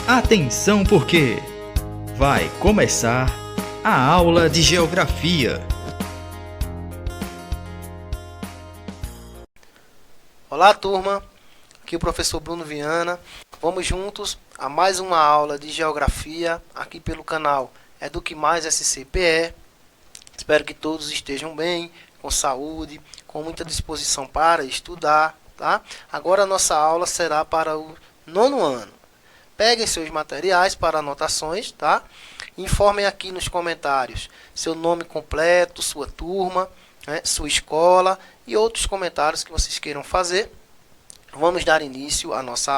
Atenção porque vai começar a aula de geografia. Olá, turma. Aqui é o professor Bruno Viana. Vamos juntos a mais uma aula de geografia aqui pelo canal Eduque Mais SCPE. Espero que todos estejam bem, com saúde, com muita disposição para estudar, tá? Agora a nossa aula será para o 9º ano. Peguem seus materiais para anotações, tá? Informem aqui nos comentários seu nome completo, sua turma, né, sua escola e outros comentários que vocês queiram fazer. Vamos dar início à nossa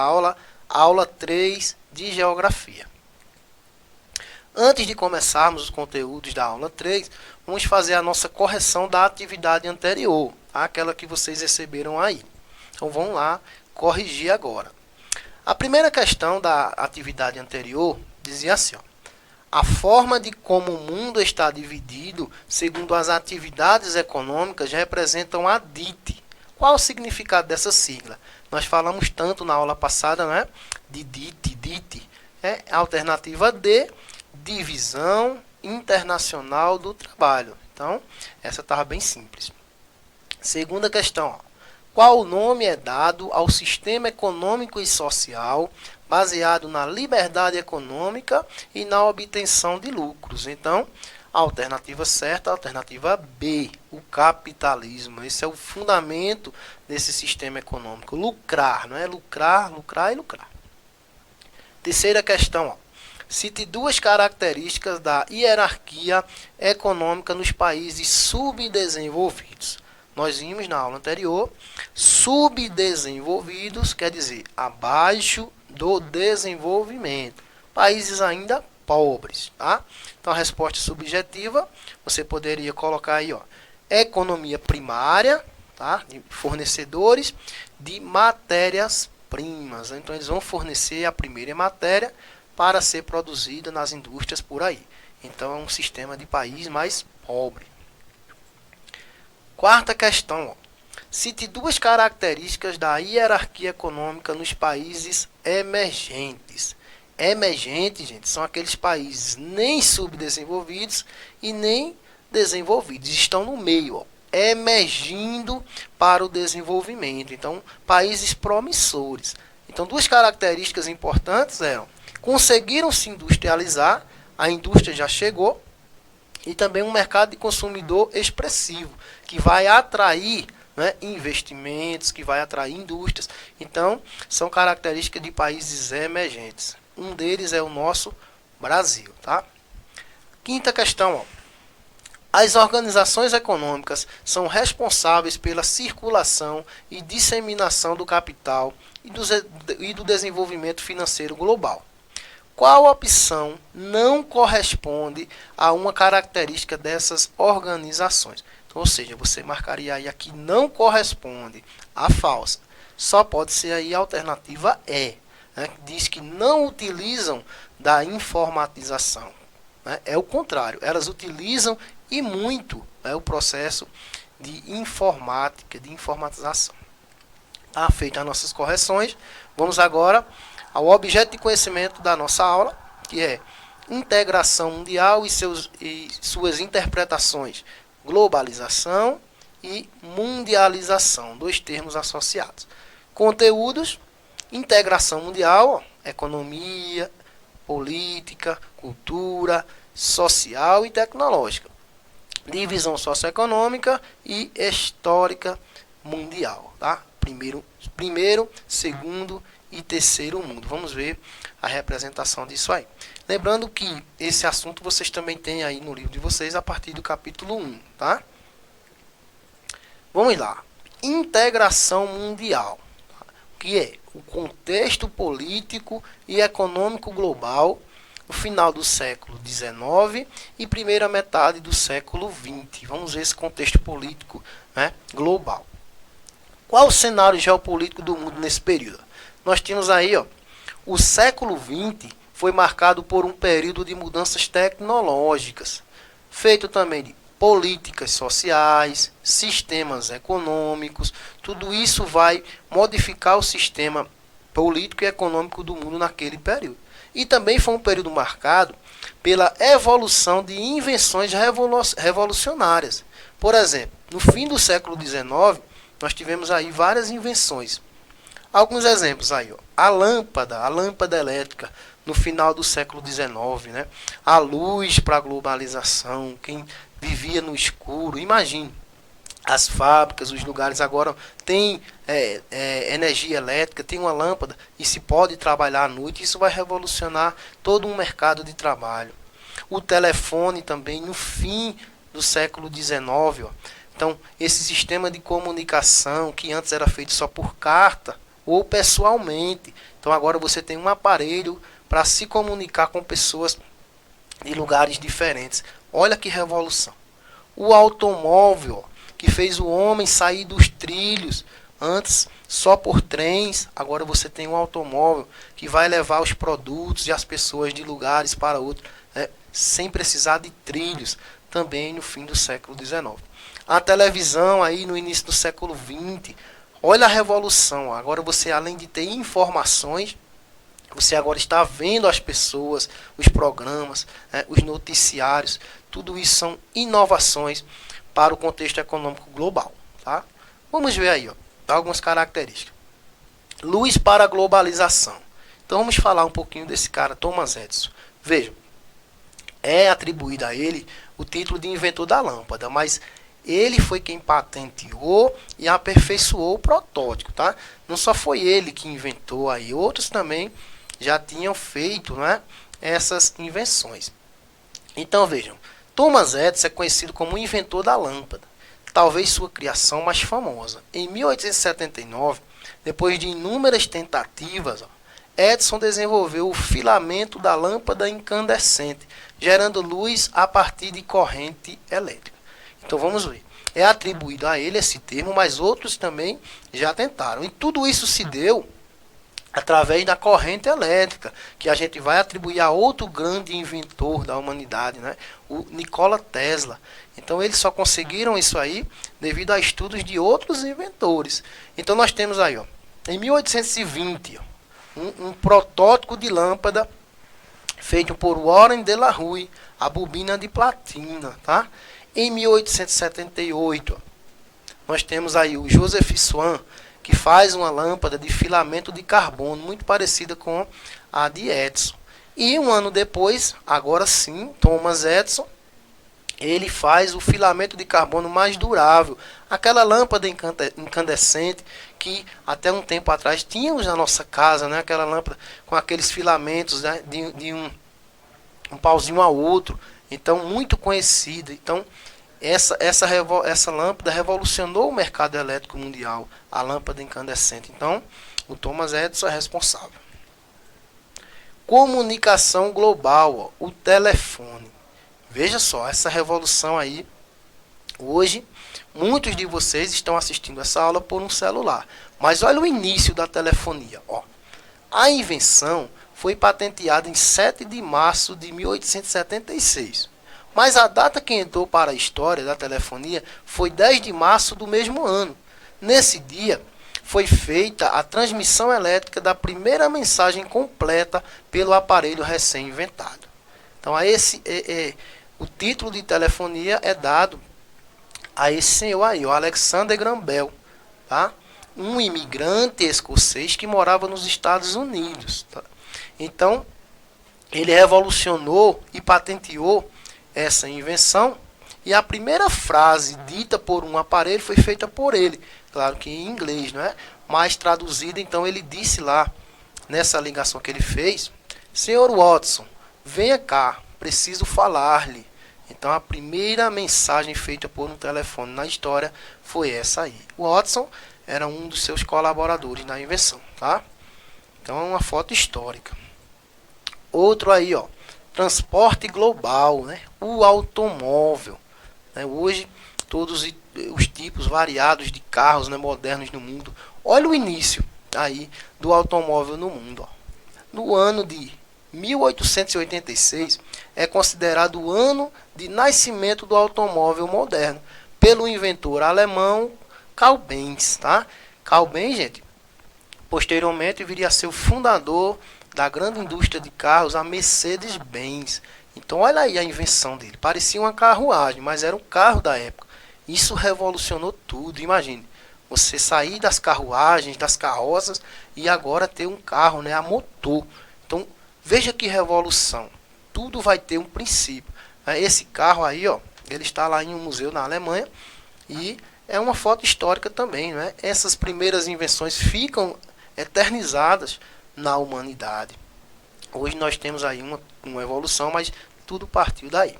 aula 3 de Geografia. Antes de começarmos os conteúdos da aula 3, vamos fazer a nossa correção da atividade anterior, tá? Aquela que vocês receberam aí. Então vamos lá corrigir agora. A primeira questão da atividade anterior dizia assim, ó, a forma de como o mundo está dividido segundo as atividades econômicas representam a DIT. Qual o significado dessa sigla? Nós falamos tanto na aula passada, né, de DIT. É a alternativa D, Divisão Internacional do Trabalho. Então, essa estava bem simples. Segunda questão, ó. Qual o nome é dado ao sistema econômico e social baseado na liberdade econômica e na obtenção de lucros? Então, a alternativa certa, a alternativa B, o capitalismo. Esse é o fundamento desse sistema econômico. Lucrar, não é? Lucrar, lucrar e lucrar. Terceira questão, ó. Cite duas características da hierarquia econômica nos países subdesenvolvidos. Nós vimos na aula anterior, subdesenvolvidos quer dizer abaixo do desenvolvimento. Países ainda pobres, tá? Então a resposta subjetiva, você poderia colocar aí, ó, economia primária, tá? De fornecedores de matérias-primas. Então eles vão fornecer a primeira matéria para ser produzida nas indústrias por aí. Então é um sistema de país mais pobre. Quarta questão, ó. Cite duas características da hierarquia econômica nos países emergentes. Emergentes, gente, são aqueles países nem subdesenvolvidos e nem desenvolvidos. Estão no meio, ó, emergindo para o desenvolvimento. Então, países promissores. Então, duas características importantes eram: conseguiram se industrializar, a indústria já chegou, e também um mercado de consumidor expressivo, que vai atrair, né, investimentos, que vai atrair indústrias. Então, são características de países emergentes. Um deles é o nosso Brasil, tá? Quinta questão, ó. As organizações econômicas são responsáveis pela circulação e disseminação do capital e do desenvolvimento financeiro global. Qual opção não corresponde a uma característica dessas organizações? Então, ou seja, você marcaria aí aqui não corresponde a falsa. Só pode ser aí a alternativa E, né, que diz que não utilizam da informatização. Né? É o contrário, elas utilizam e muito, né, o processo de informática, de informatização. Tá feita as nossas correções. Vamos agora ao objeto de conhecimento da nossa aula, que é integração mundial e suas interpretações, globalização e mundialização, dois termos associados. Conteúdos: integração mundial, economia, política, cultura, social e tecnológica. Divisão socioeconômica e histórica mundial, tá? Primeiro, segundo e terceiro mundo. Vamos ver a representação disso aí. Lembrando que esse assunto vocês também têm aí no livro de vocês a partir do capítulo 1, tá? Vamos lá. Integração mundial, que é o contexto político e econômico global no final do século XIX e primeira metade do século XX. Vamos ver esse contexto político, né, global. Qual o cenário geopolítico do mundo nesse período? Nós tínhamos aí, ó, o século XX foi marcado por um período de mudanças tecnológicas, feito também de políticas sociais, sistemas econômicos. Tudo isso vai modificar o sistema político e econômico do mundo naquele período. E também foi um período marcado pela evolução de invenções revolucionárias. Por exemplo, no fim do século XIX, nós tivemos aí várias invenções. Alguns exemplos aí, ó. A lâmpada elétrica no final do século XIX, né? A luz para a globalização, quem vivia no escuro, imagine. As fábricas, os lugares agora têm energia elétrica, tem uma lâmpada e se pode trabalhar à noite. Isso vai revolucionar todo um mercado de trabalho. O telefone também no fim do século XIX. Ó. Então, esse sistema de comunicação que antes era feito só por carta ou pessoalmente. Então, agora você tem um aparelho para se comunicar com pessoas de lugares diferentes. Olha que revolução. O automóvel, ó, que fez o homem sair dos trilhos, antes só por trens, agora você tem um automóvel que vai levar os produtos e as pessoas de lugares para outros, sem precisar de trilhos, também no fim do século XIX. A televisão aí no início do século XX, olha a revolução, agora você além de ter informações, você agora está vendo as pessoas, os programas, os noticiários, tudo isso são inovações para o contexto econômico global. Tá? Vamos ver aí, ó, algumas características. Luz para a globalização. Então vamos falar um pouquinho desse cara, Thomas Edison. Vejam, é atribuído a ele o título de inventor da lâmpada, mas ele foi quem patenteou e aperfeiçoou o protótipo. Tá? Não só foi ele que inventou, aí, outros também já tinham feito, né, essas invenções. Então vejam, Thomas Edison é conhecido como o inventor da lâmpada, talvez sua criação mais famosa. Em 1879, depois de inúmeras tentativas, Edison desenvolveu o filamento da lâmpada incandescente, gerando luz a partir de corrente elétrica. Então vamos ver. É atribuído a ele esse termo, mas outros também já tentaram. E tudo isso se deu através da corrente elétrica, que a gente vai atribuir a outro grande inventor da humanidade, né? O Nikola Tesla. Então eles só conseguiram isso aí devido a estudos de outros inventores. Então nós temos aí, ó, em 1820, ó, um protótipo de lâmpada feito por Warren de la Rue, a bobina de platina, tá? Em 1878, ó, nós temos aí o Joseph Swan, que faz uma lâmpada de filamento de carbono muito parecida com a de Edison. E um ano depois, agora sim, Thomas Edison, ele faz o filamento de carbono mais durável. Aquela lâmpada incandescente que até um tempo atrás tínhamos na nossa casa, né? Aquela lâmpada com aqueles filamentos, né? de um pauzinho a outro. Então, muito conhecida. Então, essa lâmpada revolucionou o mercado elétrico mundial, a lâmpada incandescente. Então, o Thomas Edison é responsável. Comunicação global, ó, o telefone. Veja só, essa revolução aí, hoje, muitos de vocês estão assistindo essa aula por um celular. Mas olha o início da telefonia. Ó. A invenção foi patenteada em 7 de março de 1876. Mas a data que entrou para a história da telefonia foi 10 de março do mesmo ano. Nesse dia, foi feita a transmissão elétrica da primeira mensagem completa pelo aparelho recém-inventado. Então, o título de telefonia é dado a esse senhor aí, o Alexander Graham Bell, tá? Um imigrante escocês que morava nos Estados Unidos. Tá? Então, ele revolucionou e patenteou essa invenção, e a primeira frase dita por um aparelho foi feita por ele, claro que em inglês, não é? Mas traduzida, então ele disse lá, nessa ligação que ele fez, Senhor Watson, venha cá, preciso falar-lhe. Então a primeira mensagem feita por um telefone na história foi essa aí. O Watson era um dos seus colaboradores na invenção, tá? Então é uma foto histórica. Outro aí, ó, transporte global, né? O automóvel. Né? Hoje, todos os tipos variados de carros, né, modernos no mundo. Olha o início aí do automóvel no mundo. Ó. No ano de 1886, é considerado o ano de nascimento do automóvel moderno, pelo inventor alemão Carl Benz. Tá? Carl Benz, gente, Posteriormente viria a ser o fundador da grande indústria de carros, a Mercedes-Benz. Então olha aí a invenção dele. Parecia uma carruagem, mas era um carro da época. Isso revolucionou tudo. Imagine, você sair das carruagens, das carroças e agora ter um carro, né, a motor. Então veja que revolução. Tudo vai ter um princípio. Esse carro aí, ó, ele está lá em um museu na Alemanha e é uma foto histórica também, né? Essas primeiras invenções ficam eternizadas na humanidade. Hoje nós temos aí uma evolução, mas tudo partiu daí.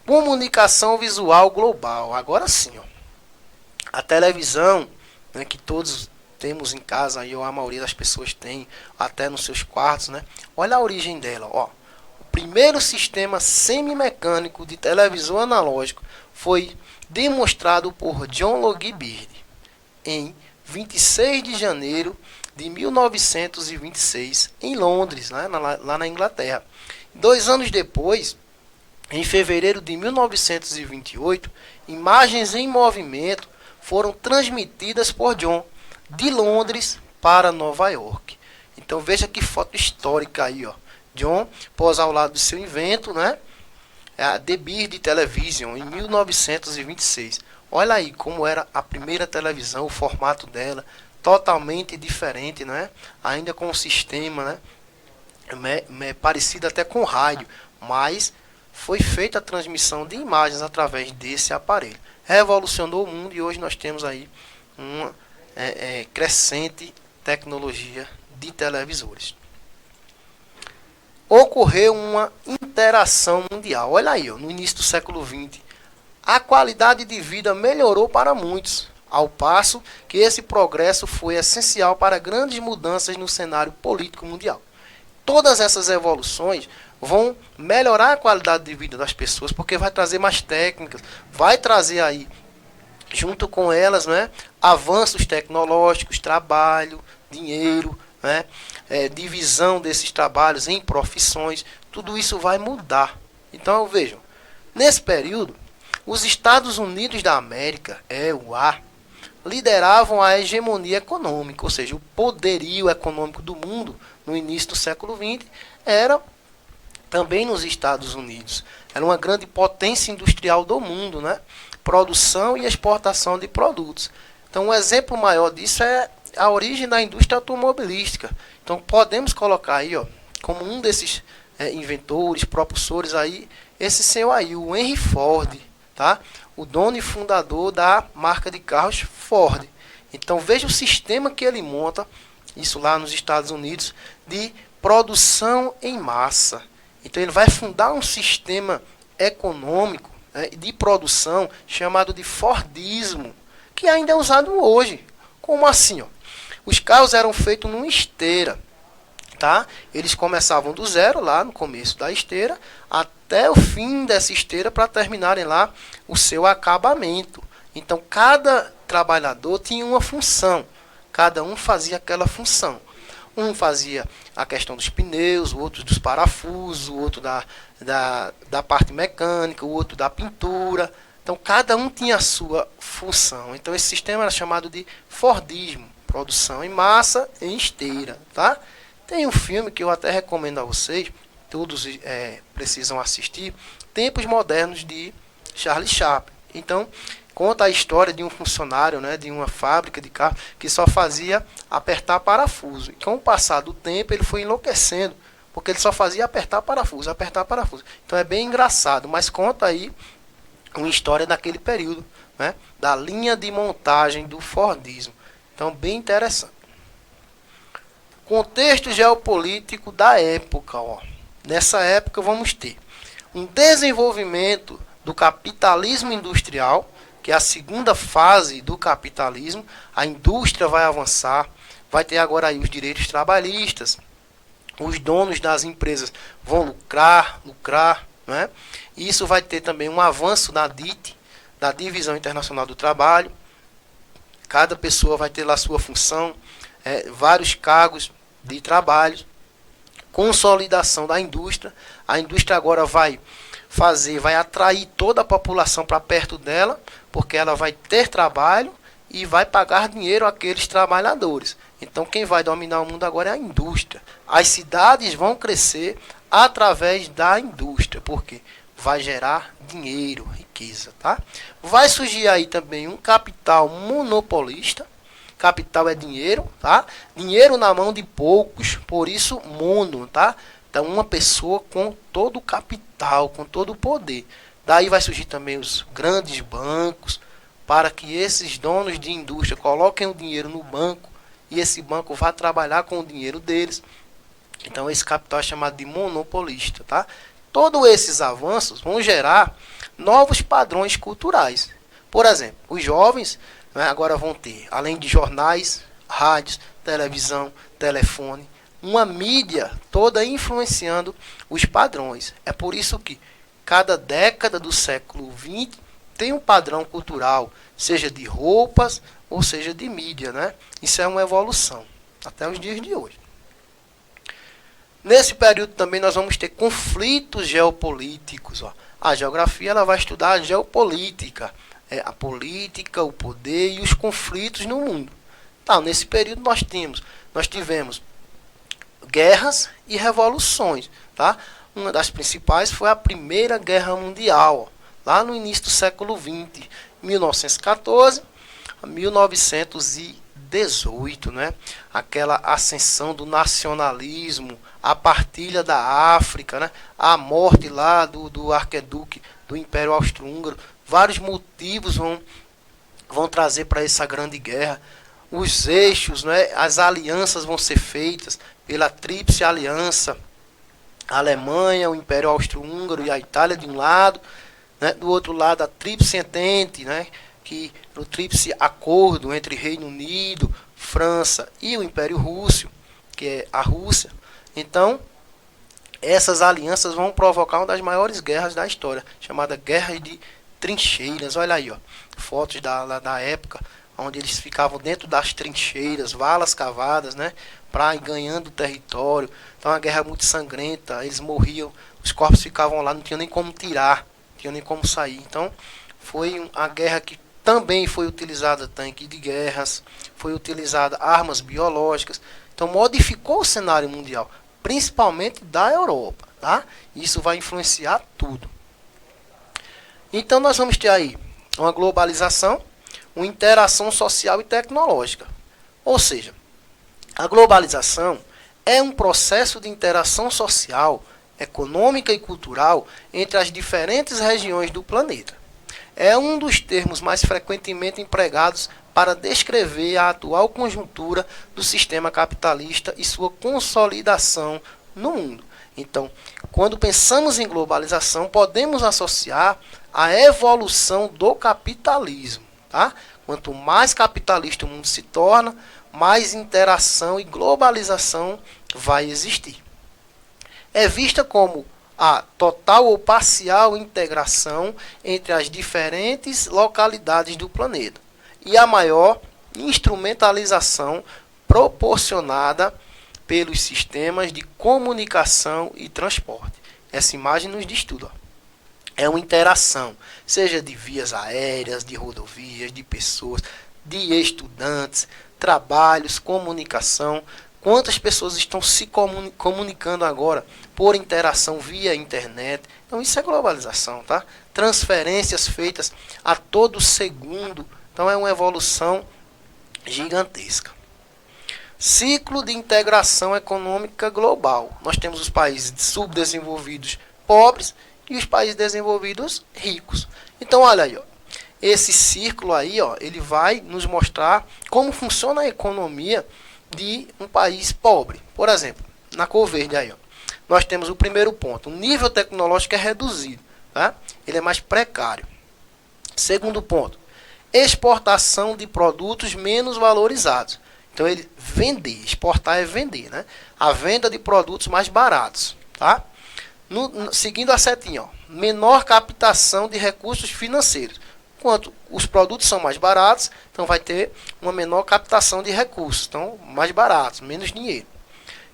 Comunicação visual global. Agora sim, ó. A televisão, né, que todos temos em casa, aí, ou a maioria das pessoas tem, até nos seus quartos, né? Olha a origem dela, ó. O primeiro sistema semimecânico de televisor analógico foi demonstrado por John Logie Baird em 26 de janeiro de 1926 em Londres, né, lá na Inglaterra. 2 anos depois, em fevereiro de 1928, imagens em movimento foram transmitidas por John de Londres para Nova York. Então veja que foto histórica aí, ó. John pôs ao lado do seu invento, né? A The Baird Television em 1926. Olha aí como era a primeira televisão, o formato dela, totalmente diferente, né? Ainda com um sistema, né? Parecido até com rádio, mas foi feita a transmissão de imagens através desse aparelho. Revolucionou o mundo e hoje nós temos aí uma crescente tecnologia de televisores. Ocorreu uma interação mundial. Olha aí, ó, no início do século XX, a qualidade de vida melhorou para muitos, ao passo que esse progresso foi essencial para grandes mudanças no cenário político mundial. Todas essas evoluções vão melhorar a qualidade de vida das pessoas, porque vai trazer mais técnicas, vai trazer aí, junto com elas, né, avanços tecnológicos, trabalho, dinheiro, né, divisão desses trabalhos em profissões, tudo isso vai mudar. Então vejam, nesse período, os Estados Unidos da América, EUA, lideravam a hegemonia econômica, ou seja, o poderio econômico do mundo no início do século XX era também nos Estados Unidos. Era uma grande potência industrial do mundo, né? Produção e exportação de produtos. Então, um exemplo maior disso é a origem da indústria automobilística. Então, podemos colocar aí, ó, como um desses inventores, propulsores aí, esse senhor aí, o Henry Ford, tá? O dono e fundador da marca de carros Ford. Então, veja o sistema que ele monta, isso lá nos Estados Unidos, de produção em massa. Então, ele vai fundar um sistema econômico, né, de produção chamado de Fordismo, que ainda é usado hoje. Como assim? Ó? Os carros eram feitos numa esteira. Tá? Eles começavam do zero, lá no começo da esteira, até o fim dessa esteira para terminarem lá o seu acabamento. Então, cada trabalhador tinha uma função. Cada um fazia aquela função. Um fazia a questão dos pneus, o outro dos parafusos, o outro da parte mecânica, o outro da pintura. Então, cada um tinha a sua função. Então, esse sistema era chamado de Fordismo, produção em massa em esteira. Tá? Tem um filme que eu até recomendo a vocês, todos precisam assistir, Tempos Modernos, de Charlie Chaplin. Então, conta a história de um funcionário, né, de uma fábrica de carro que só fazia apertar parafuso. E com o passar do tempo ele foi enlouquecendo, porque ele só fazia apertar parafuso, apertar parafuso. Então é bem engraçado, mas conta aí uma história daquele período, né, da linha de montagem do Fordismo. Então bem interessante. Contexto geopolítico da época. Ó. Nessa época vamos ter um desenvolvimento do capitalismo industrial, que é a segunda fase do capitalismo. A indústria vai avançar, vai ter agora aí os direitos trabalhistas, os donos das empresas vão lucrar, né? Isso vai ter também um avanço da DIT, da Divisão Internacional do Trabalho. Cada pessoa vai ter lá sua função, vários cargos de trabalho, consolidação da indústria. A indústria agora vai atrair toda a população para perto dela, porque ela vai ter trabalho e vai pagar dinheiro àqueles trabalhadores. Então quem vai dominar o mundo agora é a indústria. As cidades vão crescer através da indústria, porque vai gerar dinheiro, riqueza, tá? Vai surgir aí também um capital monopolista. Capital é dinheiro, tá? Dinheiro na mão de poucos, por isso mono, tá? Então uma pessoa com todo o capital, com todo o poder. Daí vai surgir também os grandes bancos, para que esses donos de indústria coloquem o dinheiro no banco e esse banco vá trabalhar com o dinheiro deles. Então esse capital é chamado de monopolista, tá? Todos esses avanços vão gerar novos padrões culturais. Por exemplo, os jovens, né, agora vão ter, além de jornais, rádios, televisão, telefone, uma mídia toda influenciando os padrões. É por isso que cada década do século XX tem um padrão cultural, seja de roupas ou seja de mídia, né? Isso é uma evolução até os dias de hoje. Nesse período também nós vamos ter conflitos geopolíticos. Ó. A geografia ela vai estudar a geopolítica, a política, o poder e os conflitos no mundo. Tá, nesse período nós tivemos guerras e revoluções. Tá? Uma das principais foi a Primeira Guerra Mundial, ó, lá no início do século XX, 1914 a 1918, né? Aquela ascensão do nacionalismo, a partilha da África, né? A morte lá do arquiduque do Império Austro-Húngaro. Vários motivos vão trazer para essa grande guerra. Os eixos, né? As alianças vão ser feitas pela Tríplice Aliança. A Alemanha, o Império Austro-Húngaro e a Itália de um lado, né? Do outro lado a Tríplice Entente, né? Que o Tríplice Acordo entre Reino Unido, França e o Império Russo, que é a Rússia. Então, essas alianças vão provocar uma das maiores guerras da história, chamada Guerra de Trincheiras. Olha aí, ó, fotos da época, onde eles ficavam dentro das trincheiras, valas cavadas, né, para ir ganhando território. Então, uma guerra muito sangrenta, eles morriam, os corpos ficavam lá, não tinha nem como tirar, não tinha nem como sair. Então, foi a guerra que também foi utilizada tanque de guerras, foi utilizada armas biológicas. Então modificou o cenário mundial, principalmente da Europa, tá? Isso vai influenciar tudo. Então nós vamos ter aí uma globalização, uma interação social e tecnológica. Ou seja, a globalização é um processo de interação social, econômica e cultural entre as diferentes regiões do planeta. É um dos termos mais frequentemente empregados para descrever a atual conjuntura do sistema capitalista e sua consolidação no mundo. Então, quando pensamos em globalização, podemos associar a evolução do capitalismo. Tá? Quanto mais capitalista o mundo se torna, mais interação e globalização vai existir. É vista como a total ou parcial integração entre as diferentes localidades do planeta e a maior instrumentalização proporcionada pelos sistemas de comunicação e transporte. Essa imagem nos diz tudo. Ó. É uma interação, seja de vias aéreas, de rodovias, de pessoas, de estudantes, trabalhos, comunicação. Quantas pessoas estão se comunicando agora por interação via internet? Então isso é globalização, tá? Transferências feitas a todo segundo. Então é uma evolução gigantesca. Ciclo de integração econômica global. Nós temos os países subdesenvolvidos pobres e os países desenvolvidos ricos. Então olha aí, ó. Esse círculo aí, ó, ele vai nos mostrar como funciona a economia de um país pobre. Por exemplo, na cor verde aí, ó, nós temos o primeiro ponto. O nível tecnológico é reduzido. Tá? Ele é mais precário. Segundo ponto. Exportação de produtos menos valorizados. Então, ele vender. Exportar é vender. Né? A venda de produtos mais baratos. Tá? Seguindo a setinha. Ó, menor captação de recursos financeiros. Quanto os produtos são mais baratos, então vai ter uma menor captação de recursos, então mais baratos, menos dinheiro.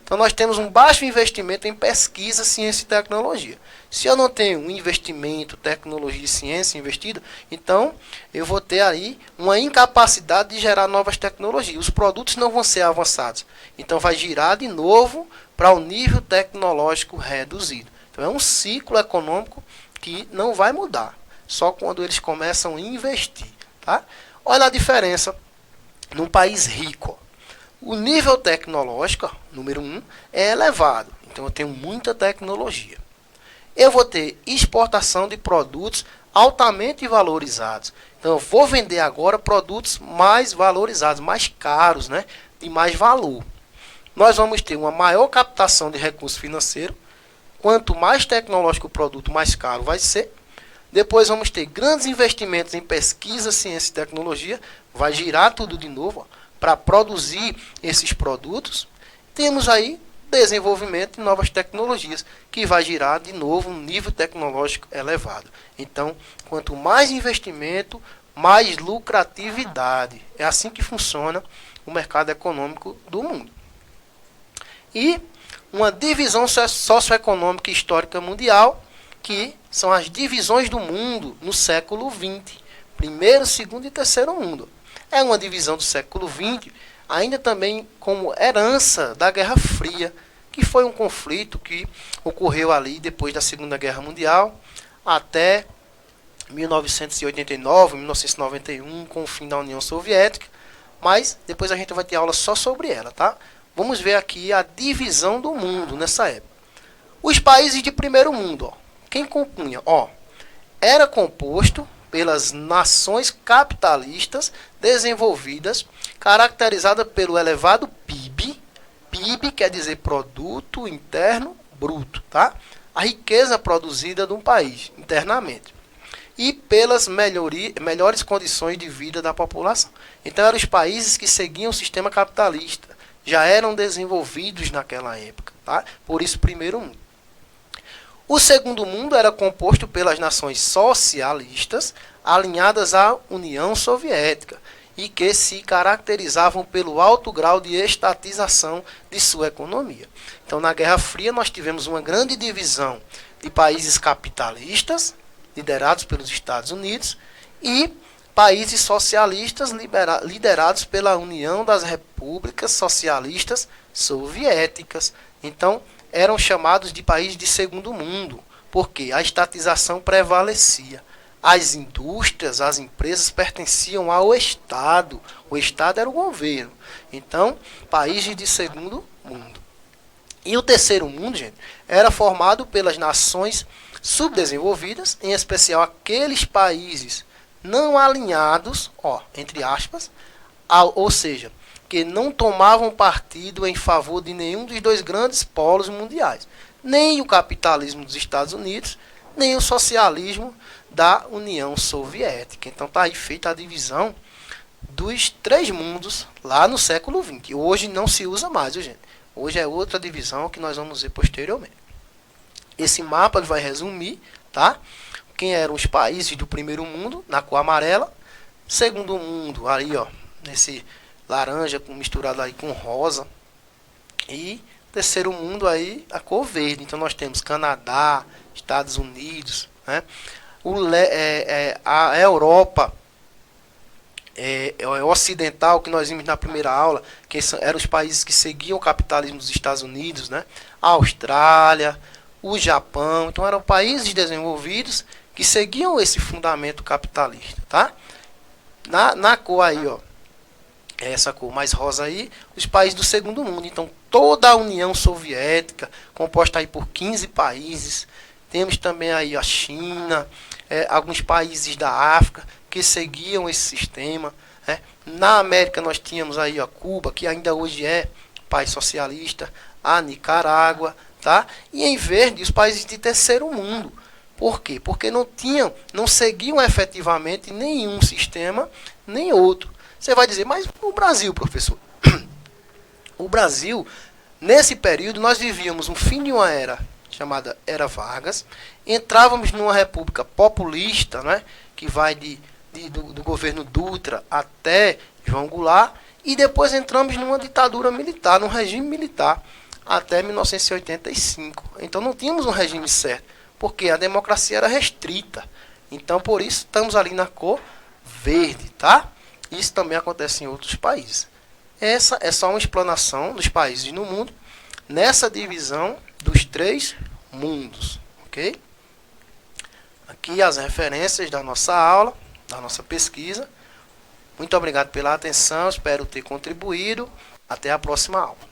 Então nós temos um baixo investimento em pesquisa, ciência e tecnologia. Se eu não tenho um investimento, tecnologia e ciência investido, então eu vou ter aí uma incapacidade de gerar novas tecnologias. Os produtos não vão ser avançados. Então vai girar de novo para o nível tecnológico reduzido. Então é um ciclo econômico que não vai mudar, só quando eles começam a investir. Tá? Olha a diferença num país rico. O nível tecnológico, número 1, é elevado. Então eu tenho muita tecnologia. Eu vou ter exportação de produtos altamente valorizados. Então eu vou vender agora produtos mais valorizados, mais caros, né? De mais valor. Nós vamos ter uma maior captação de recurso financeiro. Quanto mais tecnológico o produto, mais caro vai ser. Depois vamos ter grandes investimentos em pesquisa, ciência e tecnologia. Vai girar tudo de novo para produzir esses produtos. Temos aí desenvolvimento de novas tecnologias, que vai girar de novo um nível tecnológico elevado. Então, quanto mais investimento, mais lucratividade. É assim que funciona o mercado econômico do mundo. E uma divisão socioeconômica e histórica mundial, que são as divisões do mundo no século XX. Primeiro, segundo e terceiro mundo. É uma divisão do século XX, ainda também como herança da Guerra Fria, que foi um conflito que ocorreu ali depois da Segunda Guerra Mundial, até 1989, 1991, com o fim da União Soviética. Mas depois a gente vai ter aula só sobre ela, tá? Vamos ver aqui a divisão do mundo nessa época. Os países de primeiro mundo, ó, quem compunha? Ó, era composto pelas nações capitalistas desenvolvidas, caracterizada pelo elevado PIB. PIB quer dizer Produto Interno Bruto, tá? A riqueza produzida de um país internamente. E pelas melhores condições de vida da população. Então eram os países que seguiam o sistema capitalista, já eram desenvolvidos naquela época, tá? Por isso primeiro mundo. O segundo mundo era composto pelas nações socialistas alinhadas à União Soviética e que se caracterizavam pelo alto grau de estatização de sua economia. Então, na Guerra Fria, nós tivemos uma grande divisão de países capitalistas, liderados pelos Estados Unidos, e países socialistas liderados pela União das Repúblicas Socialistas Soviéticas. Então, eram chamados de países de segundo mundo, porque a estatização prevalecia. As indústrias, as empresas pertenciam ao Estado. O Estado era o governo. Então, países de segundo mundo. E o terceiro mundo, gente, era formado pelas nações subdesenvolvidas, em especial aqueles países não alinhados, ó, entre aspas, ou seja, que não tomavam partido em favor de nenhum dos dois grandes polos mundiais, nem o capitalismo dos Estados Unidos, nem o socialismo da União Soviética. Então está aí feita a divisão dos três mundos lá no século XX. Hoje não se usa mais, viu, gente? Hoje é outra divisão que nós vamos ver posteriormente. Esse mapa vai resumir, tá? Quem eram os países do primeiro mundo, na cor amarela. Segundo mundo, aí, ó, nesse laranja misturado aí com rosa. E terceiro mundo aí, a cor verde. Então nós temos Canadá, Estados Unidos, né? A Europa ocidental, que nós vimos na primeira aula, que eram os países que seguiam o capitalismo dos Estados Unidos, né? A Austrália, o Japão. Então eram países desenvolvidos que seguiam esse fundamento capitalista, tá? Na cor aí, ó, essa cor mais rosa aí, os países do segundo mundo. Então toda a União Soviética, composta aí por 15 países. Temos também aí a China, alguns países da África que seguiam esse sistema, né? Na América nós tínhamos aí a Cuba, que ainda hoje é país socialista, a Nicarágua, tá? E em verde os países de terceiro mundo. Por quê? Porque não seguiam efetivamente nenhum sistema, nem outro. Você vai dizer, mas o Brasil, professor? O Brasil, nesse período, nós vivíamos um fim de uma era chamada Era Vargas, entrávamos numa república populista, né, que vai do governo Dutra até João Goulart, e depois entramos numa ditadura militar, num regime militar, até 1985. Então não tínhamos um regime certo, porque a democracia era restrita. Então por isso estamos ali na cor verde, tá? Isso também acontece em outros países. Essa é só uma explanação dos países no mundo nessa divisão dos 3 mundos, ok? Aqui as referências da nossa aula, da nossa pesquisa. Muito obrigado pela atenção, espero ter contribuído. Até a próxima aula.